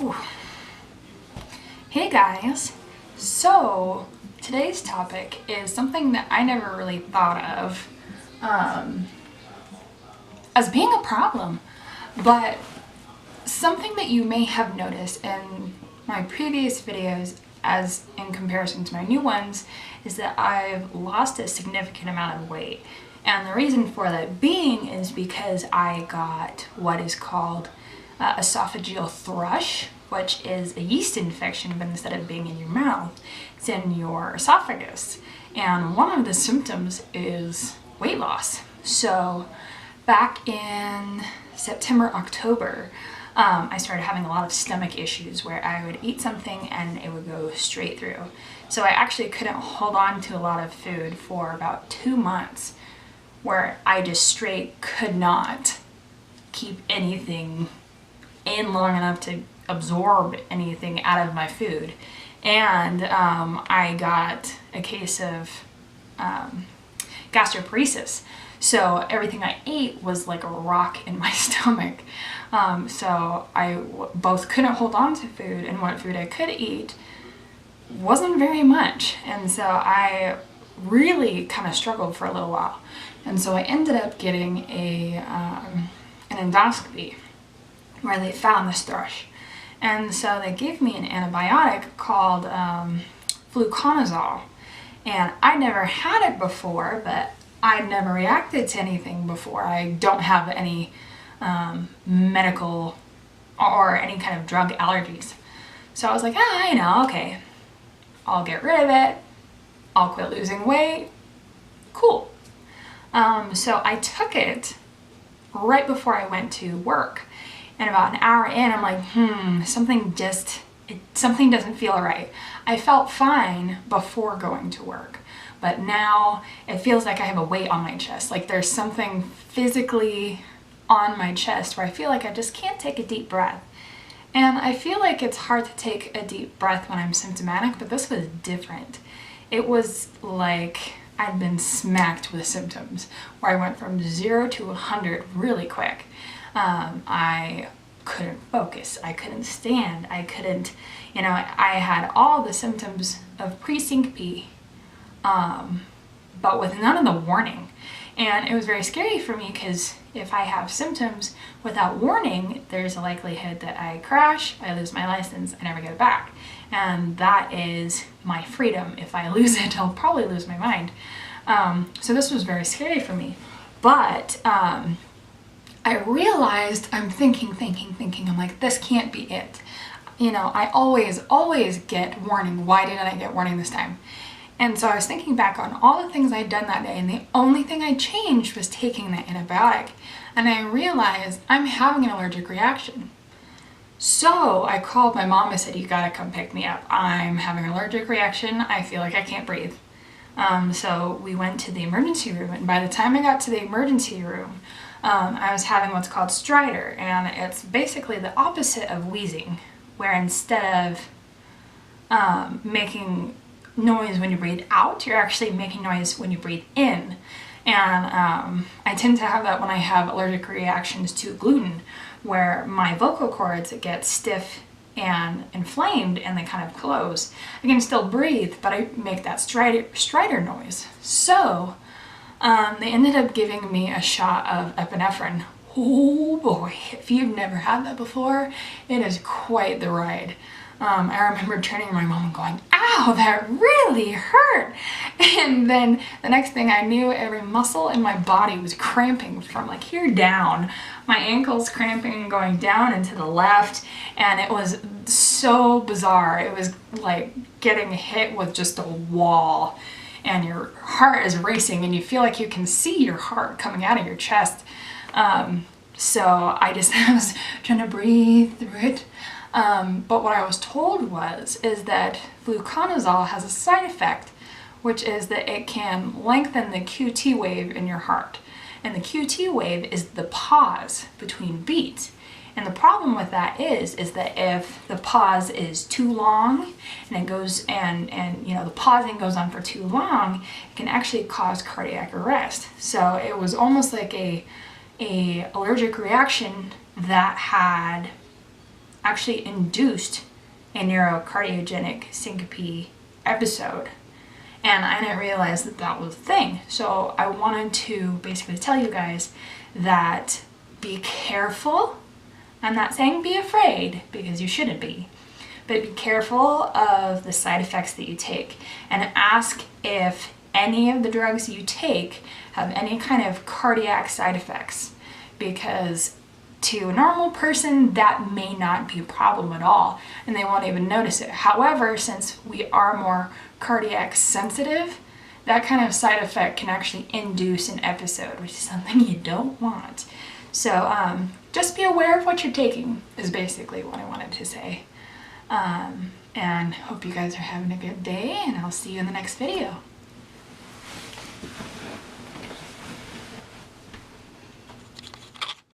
Ooh. Hey guys, so today's topic is something that I never really thought of as being a problem, but something that you may have noticed in my previous videos as in comparison to my new ones is that I've lost a significant amount of weight. And the reason for that being is because I got what is called esophageal thrush, which is a yeast infection, but instead of being in your mouth, it's in your esophagus. And one of the symptoms is weight loss. So back in September, October, I started having a lot of stomach issues where I would eat something and it would go straight through. So I actually couldn't hold on to a lot of food for about 2 months, where I just straight could not keep anything in long enough to absorb anything out of my food. And I got a case of gastroparesis. So everything I ate was like a rock in my stomach. So I both couldn't hold on to food, and what food I could eat wasn't very much. And so I really kind of struggled for a little while. And so I ended up getting an endoscopy where they found this thrush. And so they gave me an antibiotic called fluconazole. And I never had it before, but I'd never reacted to anything before. I don't have any medical or any kind of drug allergies. So I was like, okay, I'll get rid of it. I'll quit losing weight. Cool. So I took it right before I went to work. And about an hour in, I'm like, something doesn't feel right. I felt fine before going to work, but now it feels like I have a weight on my chest. Like there's something physically on my chest where I feel like I just can't take a deep breath. And I feel like it's hard to take a deep breath when I'm symptomatic, but this was different. It was like I'd been smacked with symptoms where I went from 0 to 100 really quick. I couldn't focus, I couldn't stand, I couldn't, I had all the symptoms of pre-syncope, but with none of the warning. And it was very scary for me because if I have symptoms without warning, there's a likelihood that I crash, I lose my license, I never get it back. And that is my freedom. If I lose it, I'll probably lose my mind. So this was very scary for me. But I realized I'm thinking, I'm like, this can't be it. I always get warning. Why didn't I get warning this time? And so I was thinking back on all the things I'd done that day, and the only thing I changed was taking the antibiotic. And I realized I'm having an allergic reaction. So I called my mom and said, you gotta come pick me up. I'm having an allergic reaction. I feel like I can't breathe. So we went to the emergency room, and by the time I got to the emergency room, I was having what's called stridor, and it's basically the opposite of wheezing, where instead of making noise when you breathe out, you're actually making noise when you breathe in. And I tend to have that when I have allergic reactions to gluten, where my vocal cords get stiff and inflamed and they kind of close. I can still breathe, but I make that stridor noise. So they ended up giving me a shot of epinephrine. Oh boy, if you've never had that before, it is quite the ride. I remember turning to my mom and going, ow, that really hurt. And then the next thing I knew, every muscle in my body was cramping from like here down. My ankles cramping going down and to the left. And it was so bizarre. It was like getting hit with just a wall, and your heart is racing and you feel like you can see your heart coming out of your chest. So I was trying to breathe through it. But what I was told is that fluconazole has a side effect, which is that it can lengthen the QT wave in your heart. And the QT wave is the pause between beats. And the problem with that is that if the pause is too long and it goes and the pausing goes on for too long, it can actually cause cardiac arrest. So it was almost like a allergic reaction that had actually induced a neurocardiogenic syncope episode. And I didn't realize that that was a thing. So I wanted to basically tell you guys that be careful. I'm not saying be afraid, because you shouldn't be, but be careful of the side effects that you take, and ask if any of the drugs you take have any kind of cardiac side effects, because to a normal person that may not be a problem at all and they won't even notice it. However, since we are more cardiac sensitive, that kind of side effect can actually induce an episode, which is something you don't want. So just be aware of what you're taking is basically what I wanted to say. And hope you guys are having a good day, and I'll see you in the next video.